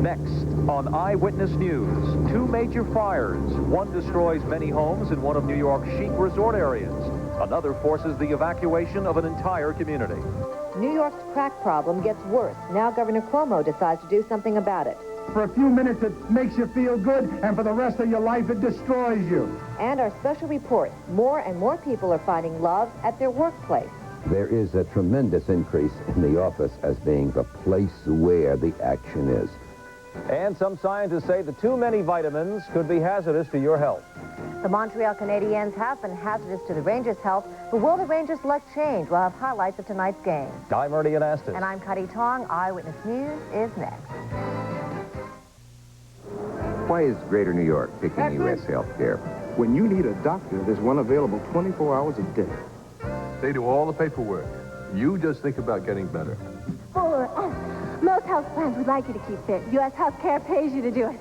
Next on Eyewitness News, two major fires. One destroys many homes in one of New York's chic resort areas. Another forces the evacuation of an entire community. New York's crack problem gets worse. Now Governor Cuomo decides to do something about it. For a few minutes, it makes you feel good, and for the rest of your life, it destroys you. And our special report, more and more people are finding love at their workplace. There is a tremendous increase in the office as being the place where the action is. And some scientists say that too many vitamins could be hazardous to your health. The Montreal Canadiens have been hazardous to the Rangers' health, but will the Rangers' luck change? We'll have highlights of tonight's game. I'm Ernie Anastos. And I'm Kaity Tong. Eyewitness News is next. Why is Greater New York picking U.S. healthcare? When you need a doctor, there's one available 24 hours a day. They do all the paperwork. You just think about getting better. Fuller, most health plans would like you to keep fit. U.S. Healthcare pays you to do it.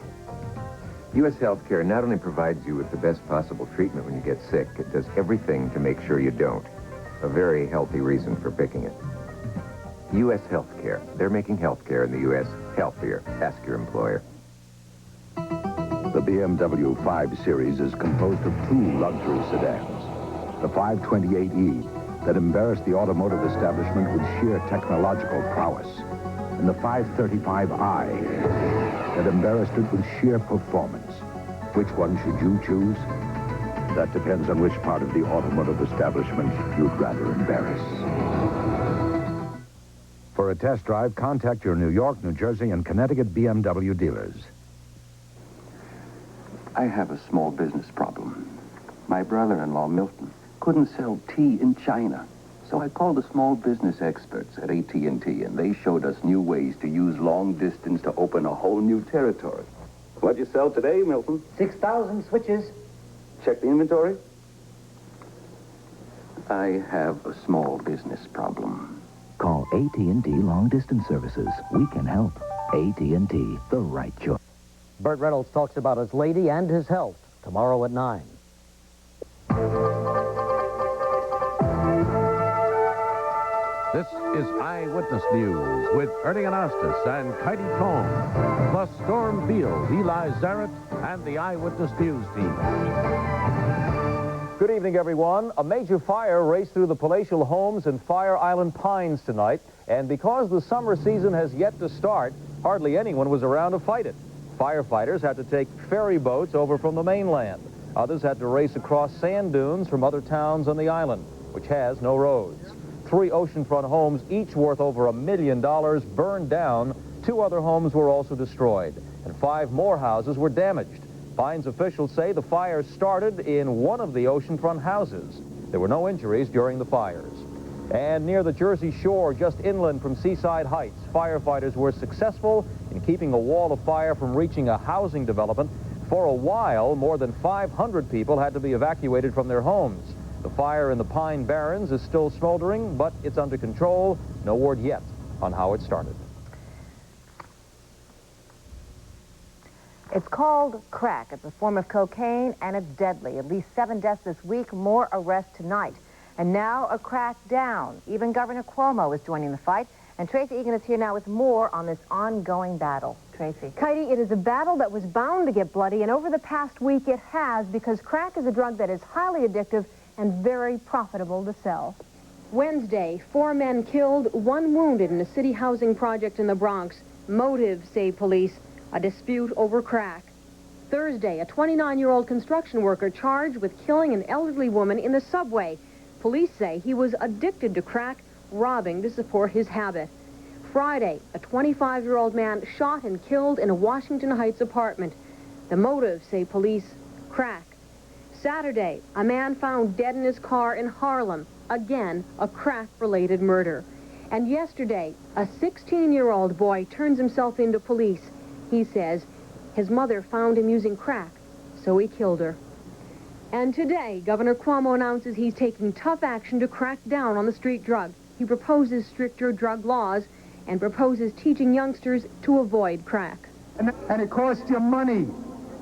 U.S. healthcare not only provides you with the best possible treatment when you get sick, it does everything to make sure you don't. A very healthy reason for picking it. U.S. healthcare. They're making healthcare in the U.S. healthier. Ask your employer. The BMW 5 Series is composed of two luxury sedans. The 528e, that embarrassed the automotive establishment with sheer technological prowess, and the 535i, that embarrassed it with sheer performance. Which one should you choose? That depends on which part of the automotive establishment you'd rather embarrass. For a test drive, contact your New York, New Jersey, and Connecticut BMW dealers. I have a small business problem. My brother-in-law, Milton, couldn't sell tea in China. So I called the small business experts at AT&T, and they showed us new ways to use long distance to open a whole new territory. What'd you sell today, Milton? 6,000 switches. Check the inventory. I have a small business problem. Call AT&T Long Distance Services. We can help. AT&T, the right choice. Burt Reynolds talks about his lady and his health tomorrow at 9. This is Eyewitness News with Ernie Anastos and Kaity Tong, plus Storm Field, Eli Zaret, and the Eyewitness News team. Good evening, everyone. A major fire raced through the palatial homes in Fire Island Pines tonight, and because the summer season has yet to start, hardly anyone was around to fight it. Firefighters had to take ferry boats over from the mainland. Others had to race across sand dunes from other towns on the island, which has no roads. 3 oceanfront homes, each worth over $1 million, burned down. 2 other homes were also destroyed, and 5 more houses were damaged. Pines officials say the fire started in one of the oceanfront houses. There were no injuries during the fires. And near the Jersey Shore, just inland from Seaside Heights, firefighters were successful in keeping a wall of fire from reaching a housing development. For a while, more than 500 people had to be evacuated from their homes. The fire in the Pine Barrens is still smoldering, but it's under control. No word yet on how it started. It's called crack. It's a form of cocaine, and it's deadly. At least 7 deaths this week, more arrests tonight. And now a crackdown. Even Governor Cuomo is joining the fight. And Tracy Egan is here now with more on this ongoing battle. Tracy. Kaity, it is a battle that was bound to get bloody, and over the past week it has, because crack is a drug that is highly addictive and very profitable to sell. Wednesday, 4 men killed, 1 wounded in a city housing project in the Bronx. Motive, say police, a dispute over crack. Thursday, a 29-year-old construction worker charged with killing an elderly woman in the subway. Police say he was addicted to crack, robbing to support his habit. Friday, a 25-year-old man shot and killed in a Washington Heights apartment. The motive, say police, crack. Saturday, a man found dead in his car in Harlem. Again, a crack-related murder. And yesterday, a 16-year-old boy turns himself into police. He says his mother found him using crack, so he killed her. And today, Governor Cuomo announces he's taking tough action to crack down on the street drug. He proposes stricter drug laws and proposes teaching youngsters to avoid crack. And it costs you money.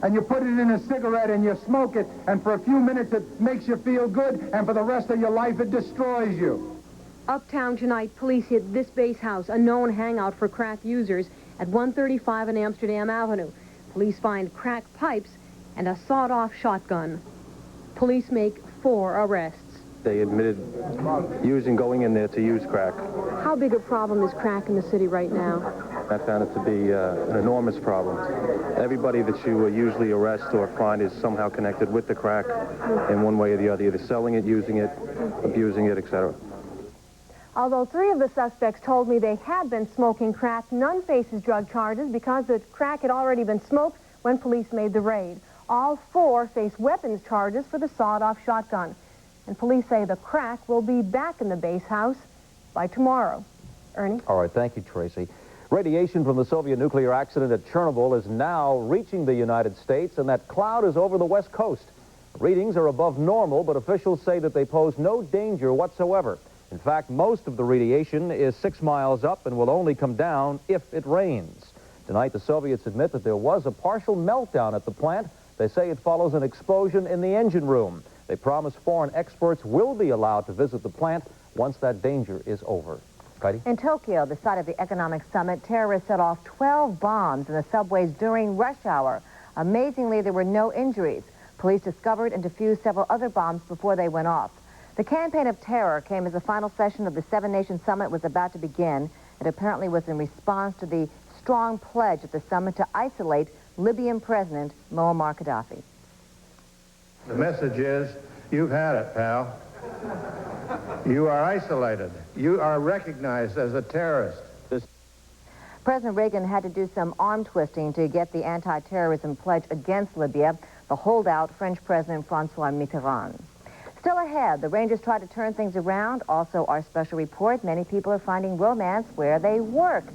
And you put it in a cigarette and you smoke it, and for a few minutes it makes you feel good, and for the rest of your life it destroys you. Uptown tonight, police hit this base house, a known hangout for crack users, at 135 on Amsterdam Avenue. Police find crack pipes and a sawed-off shotgun. Police make 4 arrests. They admitted going in there to use crack. How big a problem is crack in the city right now? I found it to be an enormous problem. Everybody that you usually arrest or find is somehow connected with the crack in one way or the other, either selling it, using it, abusing it, etc. Although 3 of the suspects told me they had been smoking crack, none faces drug charges because the crack had already been smoked when police made the raid. All 4 face weapons charges for the sawed-off shotgun. And police say the crack will be back in the base house by tomorrow. Ernie? All right, thank you, Tracy. Radiation from the Soviet nuclear accident at Chernobyl is now reaching the United States, and that cloud is over the West Coast. Readings are above normal, but officials say that they pose no danger whatsoever. In fact, most of the radiation is 6 miles up and will only come down if it rains. Tonight, the Soviets admit that there was a partial meltdown at the plant. They say it follows an explosion in the engine room. They promise foreign experts will be allowed to visit the plant once that danger is over. Kaity? In Tokyo, the site of the economic summit, terrorists set off 12 bombs in the subways during rush hour. Amazingly, there were no injuries. Police discovered and defused several other bombs before they went off. The campaign of terror came as the final session of the 7-Nation Summit was about to begin. It apparently was in response to the strong pledge at the summit to isolate Libyan President Muammar Gaddafi. The message is, you've had it, pal. You are isolated. You are recognized as a terrorist. President Reagan had to do some arm twisting to get the anti-terrorism pledge against Libya, the holdout French President Francois Mitterrand. Still ahead, the Rangers try to turn things around. Also, our special report, many people are finding romance where they work.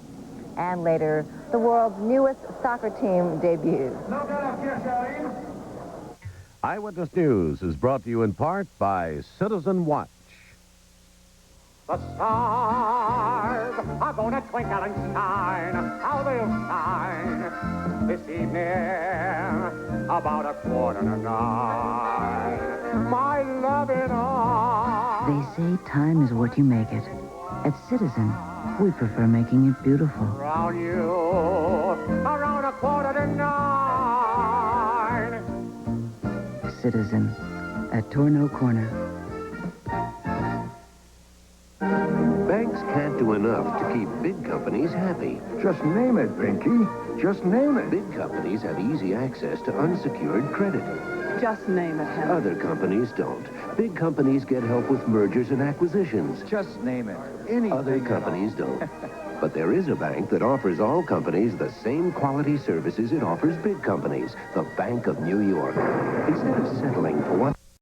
And later, the world's newest soccer team debuts. Eyewitness News is brought to you in part by Citizen Watch. The stars are gonna twinkle and shine. How they'll shine this evening about 8:45. My loving arms. They say time is what you make it. At Citizen, we prefer making it beautiful. Around you, around 8:45. Citizen, at Torno Corner. Banks can't do enough to keep big companies happy. Just name it, Pinky. Just name it. Big companies have easy access to unsecured credit. Just name it, Henry. Other companies don't. Big companies get help with mergers and acquisitions. Just name it. Other companies don't. But there is a bank that offers all companies the same quality services it offers big companies, the Bank of New York. Instead of settling for what